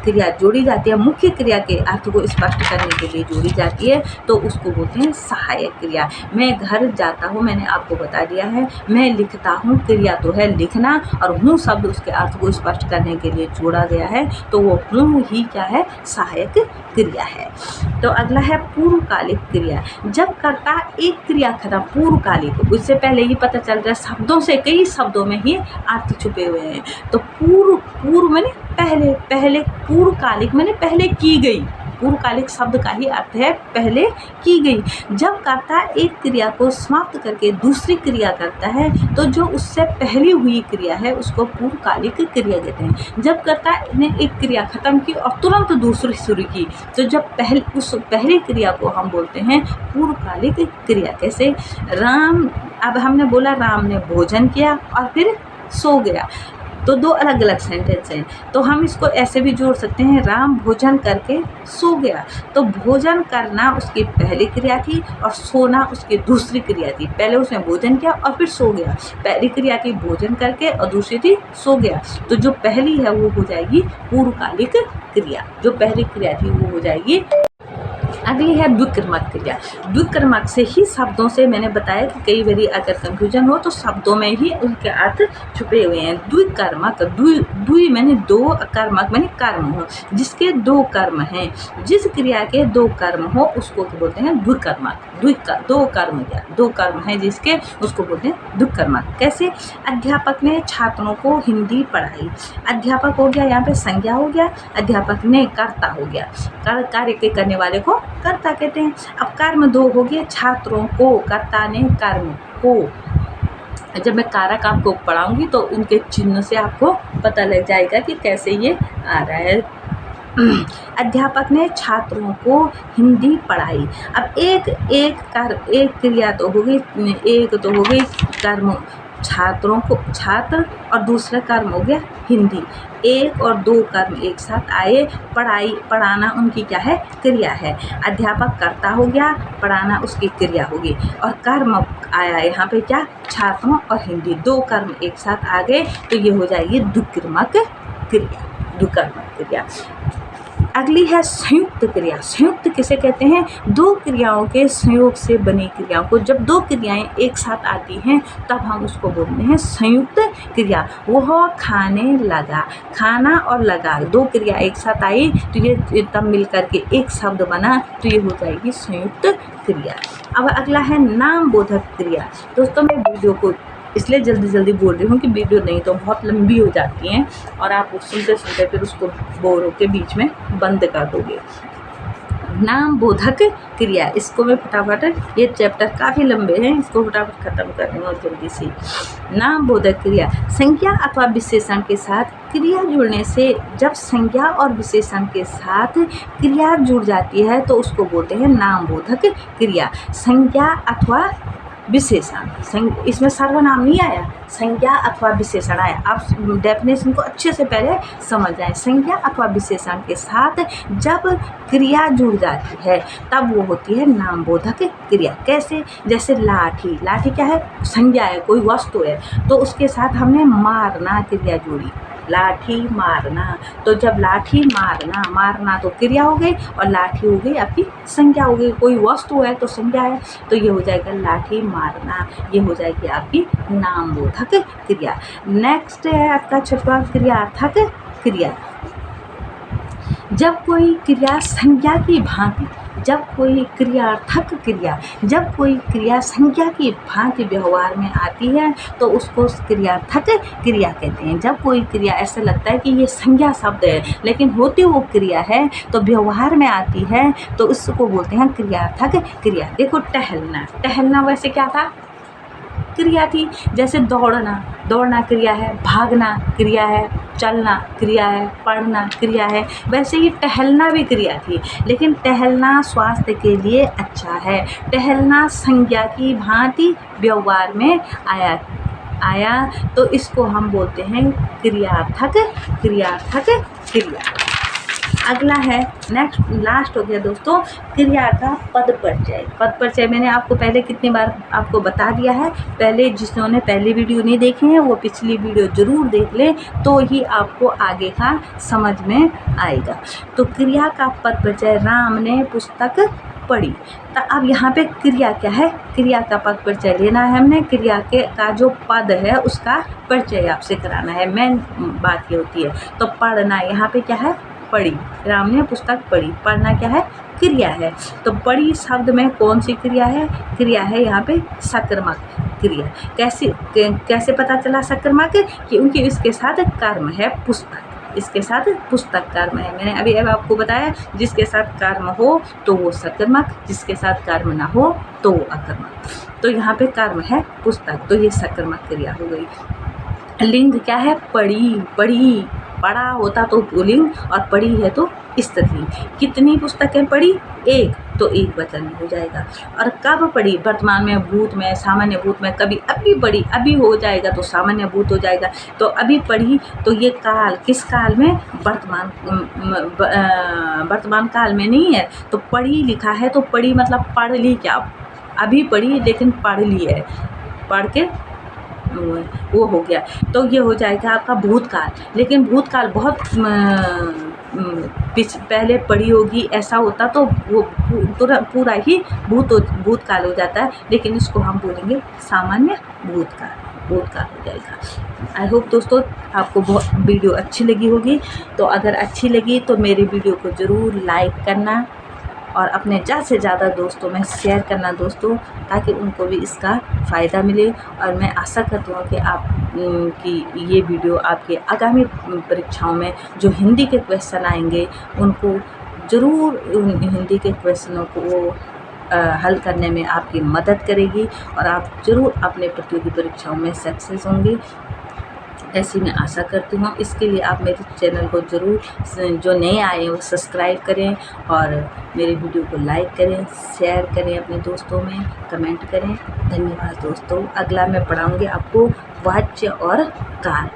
क्रिया जोड़ी जाती है, मुख्य क्रिया के अर्थ को स्पष्ट करने के लिए जोड़ी जाती है तो उसको बोलते हैं सहायक क्रिया। मैं घर जाता हूँ, मैंने आपको बता दिया है। मैं लिखता हूँ, क्रिया तो है लिखना, और हूँ शब्द उसके अर्थ को स्पष्ट करने के लिए जोड़ा गया है तो वो हूँ ही क्या है? सहायक क्रिया है। तो अगला है पूर्वकालिक क्रिया। जब कर्ता एक क्रिया खत्म, पूर्वकालिक, उससे पहले ही पता चल रहा है शब्दों से, कई शब्दों में ही अर्थ छुपे हुए हैं। तो पूर्व माने पहले, पहले पूर्वकालिक माने पहले की गई, पूर्वकालिक शब्द का ही अर्थ है पहले की गई। जब कर्ता एक क्रिया को समाप्त करके दूसरी क्रिया करता है तो जो उससे पहली हुई क्रिया है उसको पूर्वकालिक क्रिया कहते हैं। जब कर्ता ने एक क्रिया खत्म की और तुरंत दूसरी शुरू की तो जब उस पहली क्रिया को हम बोलते हैं पूर्वकालिक क्रिया। कैसे? राम, अब हमने बोला राम ने भोजन किया और फिर सो गया, तो दो अलग अलग सेंटेंस हैं, तो हम इसको ऐसे भी जोड़ सकते हैं, राम भोजन करके सो गया। तो भोजन करना उसकी पहली क्रिया थी और सोना उसकी दूसरी क्रिया थी। पहले उसने भोजन किया और फिर सो गया। पहली क्रिया थी भोजन करके और दूसरी थी सो गया। तो जो पहली है वो हो जाएगी पूर्वकालिक क्रिया, जो पहली क्रिया थी वो हो जाएगी। अगली है द्विक्रमक क्रिया। द्विक्रमक से ही शब्दों से मैंने बताया कि कई बारी अगर कंफ्यूजन हो तो शब्दों में ही उनके अर्थ छुपे हुए हैं। द्विक्रमक, द्वि मैंने दो, कर्मक मैंने कर्म हो, जिसके दो कर्म हैं, जिस क्रिया के दो कर्म हो उसको बोलते हैं द्विक्रमक। दो कर्म है जिसके, उसको बोलते हैं द्विक्रमक। कैसे? अध्यापक ने छात्रों को हिंदी पढ़ाई। अध्यापक हो गया, यहाँ पे संज्ञा हो गया, अध्यापक ने कर्ता हो गया, कार्य के करने वाले को कर्ता कहते हैं। अब कर्म दो हो गए, छात्रों को, कर्ता ने कर्म को। जब मैं कारक आपको पढ़ाऊंगी तो उनके चिन्ह से आपको पता लग जाएगा कि कैसे ये आ रहा है। अध्यापक ने छात्रों को हिंदी पढ़ाई। अब एक क्रिया तो हो गई, एक तो हो गई कर्म छात्रों को, छात्र, और दूसरा कर्म हो गया हिंदी। एक और दो कर्म एक साथ आए, पढ़ाना उनकी क्या है? क्रिया है। अध्यापक कर्ता हो गया, पढ़ाना उसकी क्रिया होगी, और कर्म आया यहाँ पे क्या? छात्रों और हिंदी, दो कर्म एक साथ आ गए तो ये हो जाएगी द्विक्रमक क्रिया। अगली है संयुक्त क्रिया। संयुक्त किसे कहते हैं? दो क्रियाओं के संयोग से बनी क्रियाओं को, जब दो क्रियाएं एक साथ आती हैं तब हम उसको बोलते हैं संयुक्त क्रिया। वह खाने लगा, खाना और लगा, दो क्रिया एक साथ आई तो ये तब मिल करके एक शब्द बना तो ये हो जाएगी संयुक्त क्रिया। अब अगला है नाम बोधक क्रिया। दोस्तों मैं वीडियो को इसलिए जल्दी बोल रही हूँ कि वीडियो नहीं तो बहुत लंबी हो जाती हैं और आप सुनते फिर उसको बोर होकर बीच में बंद कर दोगे। नाम बोधक क्रिया, इसको मैं फटाफट, ये चैप्टर काफ़ी लंबे हैं, इसको फटाफट खत्म कर दूँगा जल्दी से। नाम बोधक क्रिया, संज्ञा अथवा विशेषण के साथ क्रिया जुड़ने से, जब संज्ञा और विशेषण के साथ क्रिया जुड़ जाती है तो उसको बोलते हैं नाम बोधक क्रिया। संज्ञा अथवा विशेषण, इसमें सर्वनाम नहीं आया, संज्ञा अथवा विशेषण आया। आप डेफिनेशन को अच्छे से पहले समझ जाएं। संज्ञा अथवा विशेषण के साथ जब क्रिया जुड़ जाती है तब वो होती है नामबोधक क्रिया। कैसे? जैसे लाठी, लाठी क्या है? संज्ञा है, कोई वस्तु है, तो उसके साथ हमने मारना क्रिया जोड़ी, लाठी मारना। तो जब लाठी मारना, मारना तो क्रिया हो गई और लाठी हो गई आपकी संज्ञा हो गई। कोई वस्तु है तो संज्ञा है, तो ये हो जाएगा लाठी मारना, ये हो जाएगी आपकी नामबोधक क्रिया। नेक्स्ट है आपका छठवां क्रियार्थक क्रिया। जब कोई क्रिया संज्ञा की भांति, जब कोई क्रियार्थक क्रिया, जब कोई क्रिया संज्ञा की भांति व्यवहार में आती है तो उसको क्रियार्थक क्रिया कहते हैं। जब कोई क्रिया ऐसा लगता है कि ये संज्ञा शब्द है लेकिन होती वो क्रिया है तो व्यवहार में आती है तो उसको बोलते हैं क्रियार्थक क्रिया। देखो टहलना, टहलना वैसे क्या था? क्रिया थी। जैसे दौड़ना, दौड़ना क्रिया है, भागना क्रिया है, चलना क्रिया है, पढ़ना क्रिया है। वैसे ही टहलना भी क्रिया थी, लेकिन टहलना स्वास्थ्य के लिए अच्छा है। टहलना संज्ञा की भांति व्यवहार में आया तो इसको हम बोलते हैं क्रियार्थक क्रिया। अगला है नेक्स्ट, लास्ट हो गया दोस्तों, क्रिया का पद परिचय। पद परिचय मैंने आपको पहले कितनी बार आपको बता दिया है। पहले जिन्होंने पहली वीडियो नहीं देखी है वो पिछली वीडियो ज़रूर देख लें, तो ही आपको आगे का समझ में आएगा। तो क्रिया का पद परिचय, राम ने पुस्तक पढ़ी। तो अब यहाँ पे क्रिया क्या है? क्रिया का पद परिचय लेना है हमने। क्रिया के का जो पद है उसका परिचय आपसे कराना है, मेन बात ये होती है। तो पढ़ना यहाँ पे क्या है? पढ़ी, राम ने पुस्तक पढ़ी। पढ़ना क्या है? क्रिया है। तो पढ़ी शब्द में कौन सी क्रिया है? क्रिया है यहाँ पे सकर्मक क्रिया। कैसे पता चला सकर्मक? क्योंकि इसके साथ कर्म है पुस्तक, इसके साथ पुस्तक कर्म है। मैंने अभी आपको बताया जिसके साथ कर्म हो तो वो सकर्मक, जिसके साथ कर्म ना हो तो वो अकर्मक। तो यहाँ पे कर्म है पुस्तक, तो ये सकर्मक क्रिया हो गई। लिंग क्या है? पढ़ी, पढ़ी, पढ़ा होता तो पुल्लिंग और पढ़ी है तो स्त्रीलिंग। कितनी पुस्तकें पढ़ी? एक, तो एक वचन हो जाएगा। और कब पढ़ी? वर्तमान में, भूत में, सामान्य भूत में। कभी अभी पढ़ी, अभी हो जाएगा तो सामान्य भूत हो जाएगा। तो अभी पढ़ी तो ये काल किस काल में? वर्तमान काल में नहीं है। तो पढ़ी लिखा है तो पढ़ी मतलब पढ़ ली, क्या अभी पढ़ी लेकिन पढ़ ली है, पढ़ के वो हो गया। तो ये हो जाएगा आपका भूतकाल। लेकिन भूतकाल बहुत पहले पढ़ी होगी, ऐसा होता तो वो पूरा ही भूतकाल हो जाता है। लेकिन इसको हम बोलेंगे सामान्य भूतकाल हो जाएगा। आई होप दोस्तों आपको बहुत वीडियो अच्छी लगी होगी। तो अगर अच्छी लगी तो मेरी वीडियो को ज़रूर लाइक करना और अपने ज़्यादा से ज़्यादा दोस्तों में शेयर करना दोस्तों, ताकि उनको भी इसका फ़ायदा मिले। और मैं आशा करती हूँ कि कि ये वीडियो आपके आगामी परीक्षाओं में जो हिंदी के क्वेश्चन आएंगे उनको ज़रूर, हिंदी के क्वेश्चनों को हल करने में आपकी मदद करेगी और आप ज़रूर अपने प्रतियोगी परीक्षाओं में सक्सेस होंगे, ऐसी मैं आशा करती हूँ। इसके लिए आप मेरे चैनल को ज़रूर, जो नए आए हैं वो सब्सक्राइब करें और मेरे वीडियो को लाइक करें, शेयर करें अपने दोस्तों में, कमेंट करें। धन्यवाद दोस्तों। अगला मैं पढ़ाऊँगी आपको वाच्य और काल।